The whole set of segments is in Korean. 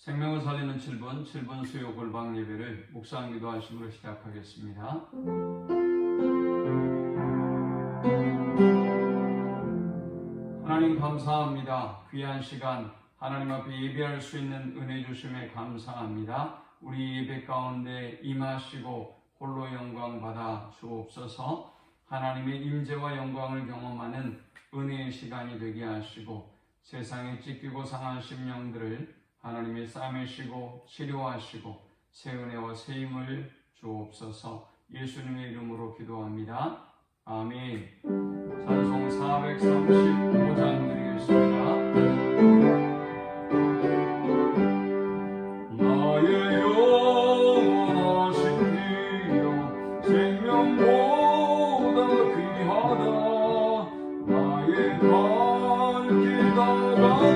생명을 살리는 7분 수요 골방 예배를 묵상 기도하심으로 시작하겠습니다. 하나님 감사합니다. 귀한 시간 하나님 앞에 예배할 수 있는 은혜 주심에 감사합니다. 우리 예배 가운데 임하시고 홀로 영광 받아 주옵소서. 하나님의 임재와 영광을 경험하는 은혜의 시간이 되게 하시고 세상에 찢기고 상한 심령들을 하나님의 싸매시고 치료하시고 새 은혜와 새 힘을 주옵소서. 예수님의 이름으로 기도합니다. 아멘. 찬송 435장 드리겠습니다. 나의 영원하신 이여 생명보다 귀하다. 나의 갈 길 다가도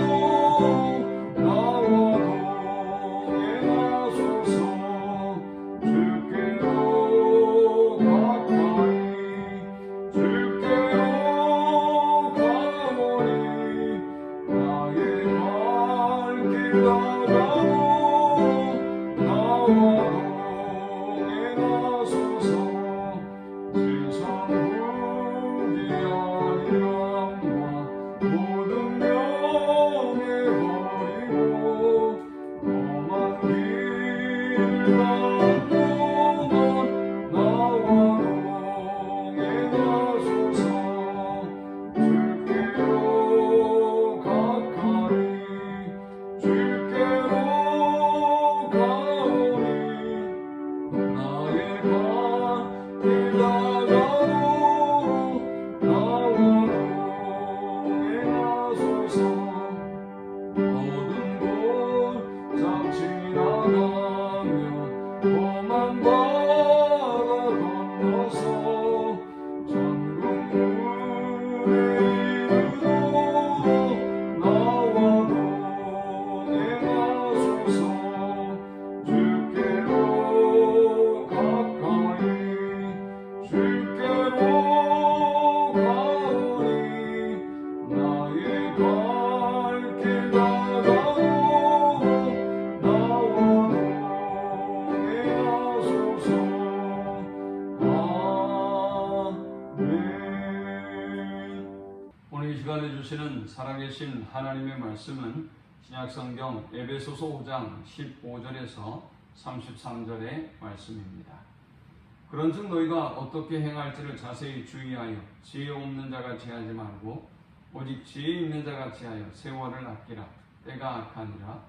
주시는 살아계신 하나님의 말씀은 신약성경 에베소서 5장 15절에서 33절의 말씀입니다. 그런즉 너희가 어떻게 행할지를 자세히 주의하여 지혜 없는 자같이 하지 말고 오직 지혜 있는 자같이 하여 세월을 아끼라. 때가 악하니라.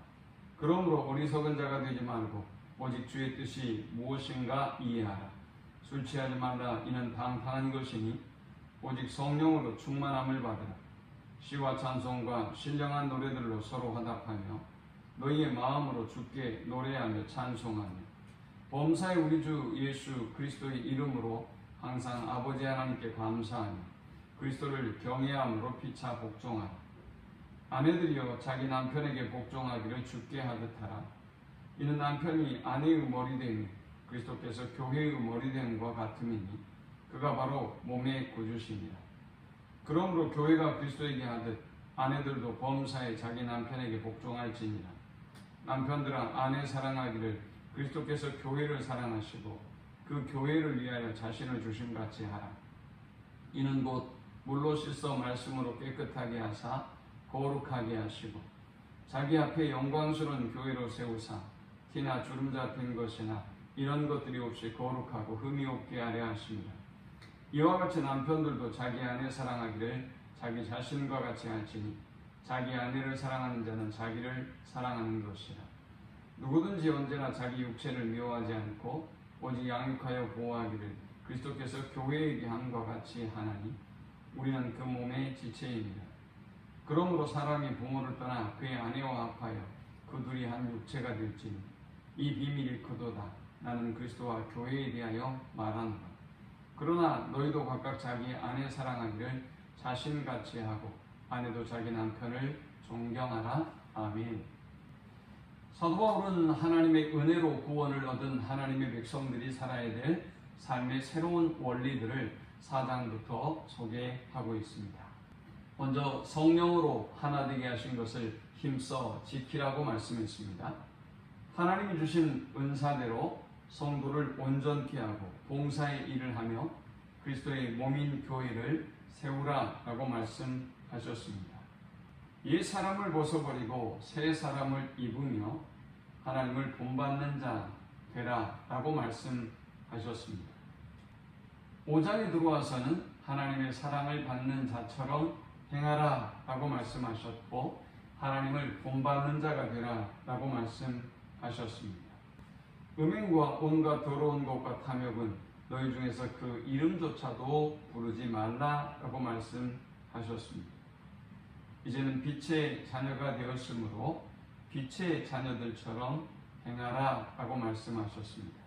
그러므로 어리석은 자가 되지 말고 오직 주의 뜻이 무엇인가 이해하라. 술 취하지 말라. 이는 방탕한 것이니 오직 성령으로 충만함을 받으라. 시와 찬송과 신령한 노래들로 서로 화답하며 너희의 마음으로 주께 노래하며 찬송하며 범사의 우리 주 예수 그리스도의 이름으로 항상 아버지 하나님께 감사하며 그리스도를 경외함으로 피차 복종하라. 아내들이여 자기 남편에게 복종하기를 주께 하듯 하라. 이는 남편이 아내의 머리됨이 그리스도께서 교회의 머리됨과 같음이니 그가 바로 몸의 구주시니라. 그러므로 교회가 그리스도에게 하듯 아내들도 범사에 자기 남편에게 복종할지니라. 남편들아 아내 사랑하기를 그리스도께서 교회를 사랑하시고 그 교회를 위하여 자신을 주심같이 하라. 이는 곧 물로 씻어 말씀으로 깨끗하게 하사 거룩하게 하시고 자기 앞에 영광스러운 교회로 세우사 티나 주름 잡힌 것이나 이런 것들이 없이 거룩하고 흠이 없게 하려 하십니다. 이와 같이 남편들도 자기 아내 사랑하기를 자기 자신과 같이 할지니 자기 아내를 사랑하는 자는 자기를 사랑하는 것이라. 누구든지 언제나 자기 육체를 미워하지 않고 오직 양육하여 보호하기를 그리스도께서 교회에게 함과 같이 하나니 우리는 그 몸의 지체입니다. 그러므로 사람이 부모를 떠나 그의 아내와 합하여 그 둘이 한 육체가 될지니 이 비밀이 크도다. 나는 그리스도와 교회에 대하여 말하노라. 그러나 너희도 각각 자기 아내 사랑하기를 자신같이 하고 아내도 자기 남편을 존경하라. 아멘. 사도 바울은 하나님의 은혜로 구원을 얻은 하나님의 백성들이 살아야 될 삶의 새로운 원리들을 4장부터 소개하고 있습니다. 먼저 성령으로 하나 되게 하신 것을 힘써 지키라고 말씀했습니다. 하나님이 주신 은사대로 성도를 온전케 하고 봉사의 일을 하며 그리스도의 몸인 교회를 세우라라고 말씀하셨습니다. 옛 사람을 벗어버리고 새 사람을 입으며 하나님을 본받는 자 되라라고 말씀하셨습니다. 5장에 들어와서는 하나님의 사랑을 받는 자처럼 행하라라고 말씀하셨고 하나님을 본받는 자가 되라라고 말씀하셨습니다. 음행과 온갖 더러운 것과 탐욕은 너희 중에서 그 이름조차도 부르지 말라라고 말씀하셨습니다. 이제는 빛의 자녀가 되었으므로 빛의 자녀들처럼 행하라라고 말씀하셨습니다.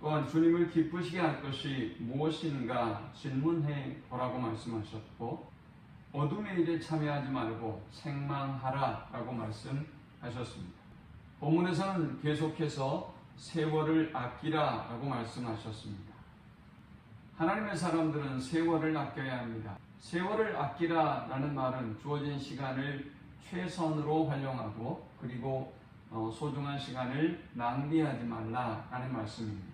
또한 주님을 기쁘시게 할 것이 무엇인가 질문해 보라고 말씀하셨고 어둠의 일에 참여하지 말고 책망하라라고 말씀하셨습니다. 본문에서는 계속해서 세월을 아끼라라고 말씀하셨습니다. 하나님의 사람들은 세월을 아껴야 합니다. 세월을 아끼라라는 말은 주어진 시간을 최선으로 활용하고 그리고 소중한 시간을 낭비하지 말라라는 말씀입니다.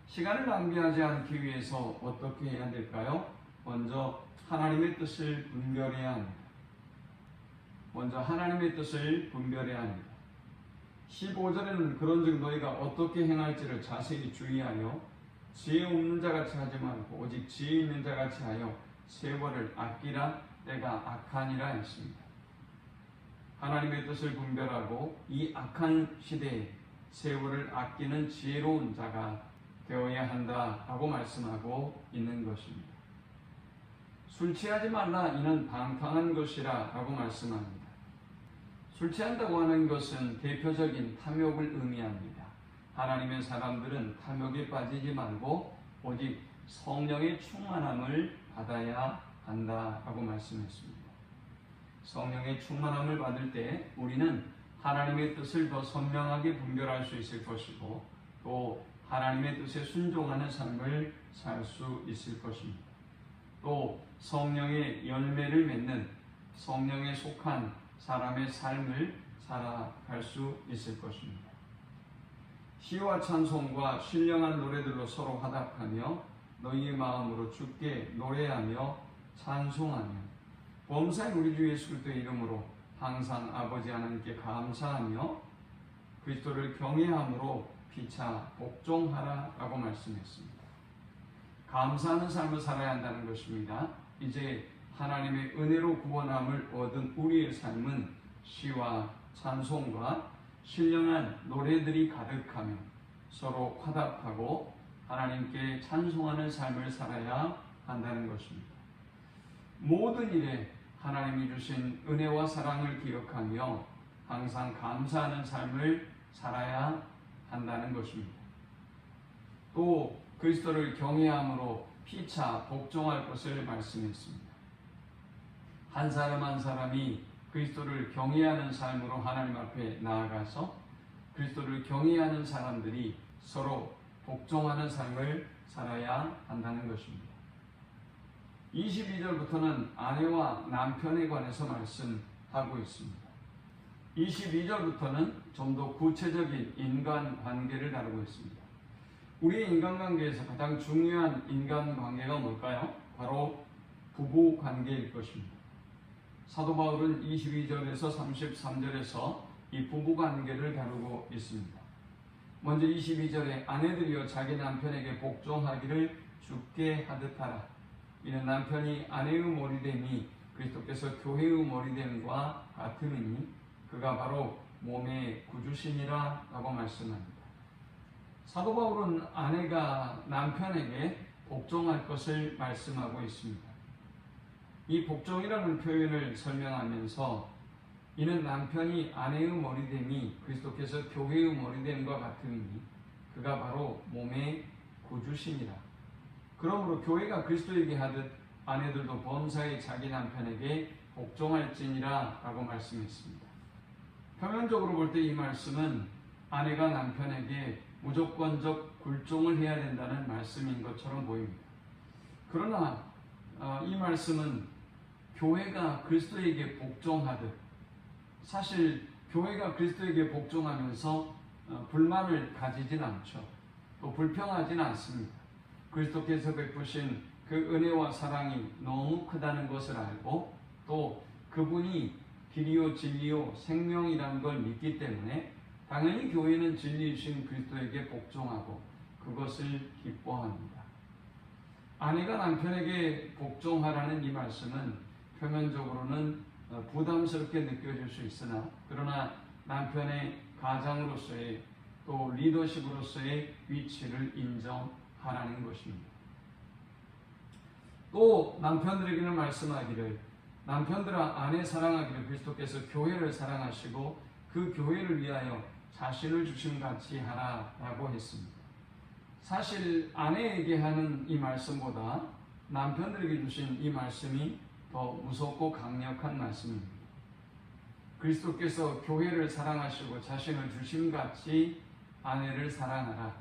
시간을 낭비하지 않기 위해서 어떻게 해야 될까요? 먼저 하나님의 뜻을 분별해야 합니다. 먼저 하나님의 뜻을 분별해야 합니다. 15절에는 그런즉 너희가 어떻게 행할지를 자세히 주의하여 지혜 없는 자같이 하지 말고 오직 지혜 있는 자같이 하여 세월을 아끼라 때가 악하니라 했습니다. 하나님의 뜻을 분별하고 이 악한 시대에 세월을 아끼는 지혜로운 자가 되어야 한다라고 말씀하고 있는 것입니다. 술 취하지 말라 이는 방탕한 것이라 라고 말씀합니다. 술 취한다고 하는 것은 대표적인 탐욕을 의미합니다. 하나님의 사람들은 탐욕에 빠지지 말고 오직 성령의 충만함을 받아야 한다라고 말씀했습니다. 성령의 충만함을 받을 때 우리는 하나님의 뜻을 더 선명하게 분별할 수 있을 것이고 또 하나님의 뜻에 순종하는 삶을 살 수 있을 것입니다. 또 성령의 열매를 맺는 성령에 속한 사람의 삶을 살아갈 수 있을 것입니다. 시와 찬송과 신령한 노래들로 서로 화답하며 너희의 마음으로 주께 노래하며 찬송하며 범사의 우리 주 예수 그리스도의 이름으로 항상 아버지 하나님께 감사하며 그리스도를 경외함으로 피차 복종하라라고 말씀했습니다. 감사하는 삶을 살아야 한다는 것입니다. 이제 하나님의 은혜로 구원함을 얻은 우리의 삶은 시와 찬송과 신령한 노래들이 가득하며 서로 화답하고 하나님께 찬송하는 삶을 살아야 한다는 것입니다. 모든 일에 하나님이 주신 은혜와 사랑을 기억하며 항상 감사하는 삶을 살아야 한다는 것입니다. 또 그리스도를 경외함으로 피차 복종할 것을 말씀했습니다. 한 사람 한 사람이 그리스도를 경외하는 삶으로 하나님 앞에 나아가서 그리스도를 경외하는 사람들이 서로 복종하는 삶을 살아야 한다는 것입니다. 22절부터는 아내와 남편에 관해서 말씀하고 있습니다. 22절부터는 좀 더 구체적인 인간관계를 다루고 있습니다. 우리의 인간관계에서 가장 중요한 인간관계가 뭘까요? 바로 부부관계일 것입니다. 사도 바울은 22절에서 33절에서 이 부부관계를 다루고 있습니다. 먼저 22절에 아내들이여 자기 남편에게 복종하기를 주께 하듯 하라. 이는 남편이 아내의 머리됨이 그리스도께서 교회의 머리됨과 같음이니 그가 바로 몸의 구주시니라 라고 말씀합니다. 사도 바울은 아내가 남편에게 복종할 것을 말씀하고 있습니다. 이 복종이라는 표현을 설명하면서 이는 남편이 아내의 머리됨이 그리스도께서 교회의 머리됨과 같으니 그가 바로 몸의 구주시니라. 그러므로 교회가 그리스도에게 하듯 아내들도 범사에 자기 남편에게 복종할지니라 라고 말씀했습니다. 표면적으로 볼 때 이 말씀은 아내가 남편에게 무조건적 굴종을 해야 된다는 말씀인 것처럼 보입니다. 그러나 이 말씀은 교회가 그리스도에게 복종하듯, 사실 교회가 그리스도에게 복종하면서 불만을 가지진 않죠. 또 불평하진 않습니다. 그리스도께서 베푸신 그 은혜와 사랑이 너무 크다는 것을 알고, 또 그분이 길이요 진리요 생명이라는 걸 믿기 때문에 당연히 교회는 진리이신 그리스도에게 복종하고 그것을 기뻐합니다. 아내가 남편에게 복종하라는 이 말씀은 표면적으로는 부담스럽게 느껴질 수 있으나, 그러나 남편의 가장으로서의 또 리더십으로서의 위치를 인정하라는 것입니다. 또 남편들에게는 말씀하기를, 남편들아 아내 사랑하기를 그리스도께서 교회를 사랑하시고 그 교회를 위하여 자신을 주심 같이 하라라고 했습니다. 사실 아내에게 하는 이 말씀보다 남편들에게 주신 이 말씀이 더 무섭고 강력한 말씀입니다. 그리스도께서 교회를 사랑하시고 자신을 주심같이 아내를 사랑하라.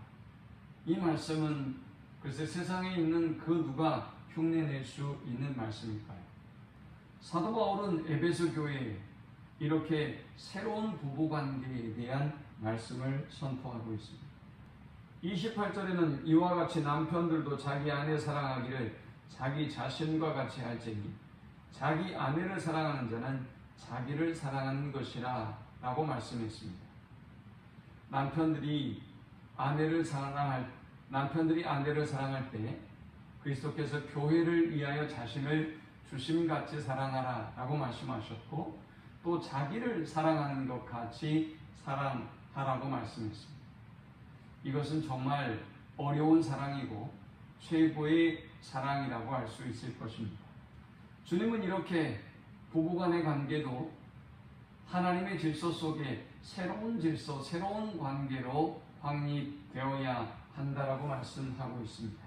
이 말씀은 글쎄 세상에 있는 그 누가 흉내낼 수 있는 말씀일까요? 사도 바울은 에베소 교회에 이렇게 새로운 부부관계에 대한 말씀을 선포하고 있습니다. 28절에는 이와 같이 남편들도 자기 아내 사랑하기를 자기 자신과 같이 할지니 자기 아내를 사랑하는 자는 자기를 사랑하는 것이라 라고 말씀했습니다. 남편들이 아내를 사랑할 때 그리스도께서 교회를 위하여 자신을 주심같이 사랑하라 라고 말씀하셨고, 또 자기를 사랑하는 것 같이 사랑하라고 말씀했습니다. 이것은 정말 어려운 사랑이고 최고의 사랑이라고 할 수 있을 것입니다. 주님은 이렇게 부부간의 관계도 하나님의 질서 속에 새로운 질서, 새로운 관계로 확립되어야 한다라고 말씀하고 있습니다.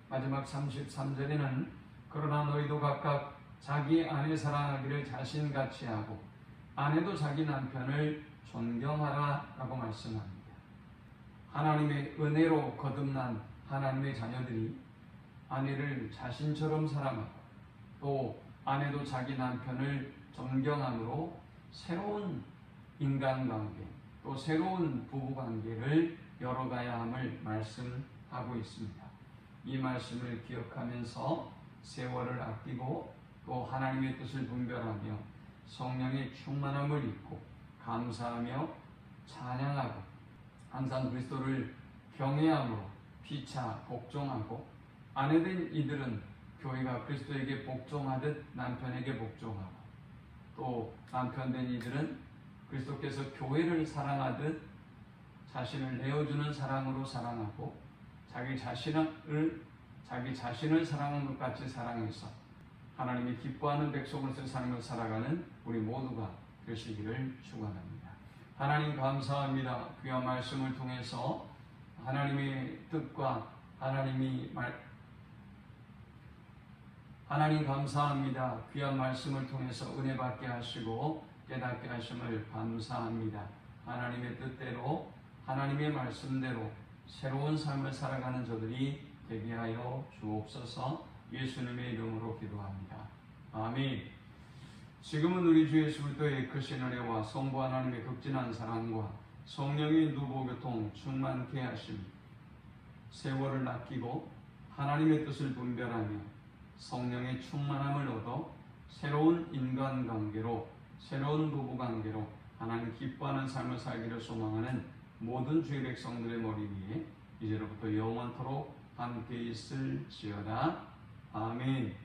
마지막 33절에는 그러나 너희도 각각 자기 아내 사랑하기를 자신같이 하고 아내도 자기 남편을 존경하라 라고 말씀합니다. 하나님의 은혜로 거듭난 하나님의 자녀들이 아내를 자신처럼 사랑하고 또 아내도 자기 남편을 존경함으로 새로운 인간관계 또 새로운 부부관계를 열어가야 함을 말씀하고 있습니다. 이 말씀을 기억하면서 세월을 아끼고 또 하나님의 뜻을 분별하며 성령의 충만함을 입고 감사하며 찬양하고 항상 그리스도를 경외함으로 피차 복종하고, 아내된 이들은 교회가 그리스도에게 복종하듯 남편에게 복종하고, 또 남편된 이들은 그리스도께서 교회를 사랑하듯 자신을 내어주는 사랑으로 사랑하고 자기 자신을 사랑하는 것 같이 사랑해서 하나님이 기뻐하는 백성으로서 삶을 살아가는 우리 모두가 되시기를 축원합니다. 하나님 감사합니다. 귀한 말씀을 통해서 하나님의 뜻과 하나님 감사합니다. 귀한 말씀을 통해서 은혜 받게 하시고 깨닫게 하심을 감사합니다. 하나님의 뜻대로 하나님의 말씀대로 새로운 삶을 살아가는 저들이 되게 하여 주옵소서. 예수님의 이름으로 기도합니다. 아멘. 지금은 우리 주 예수 그리스도의 크신 은혜와 성부 하나님의 극진한 사랑과 성령의 인도보교통 충만케 하심, 세월을 아끼고 하나님의 뜻을 분별하며 성령의 충만함을 얻어 새로운 인간관계로, 새로운 부부관계로 하나님 기뻐하는 삶을 살기를 소망하는 모든 주의 백성들의 머리 위에 이제로부터 영원토록 함께 있을지어다. 아멘.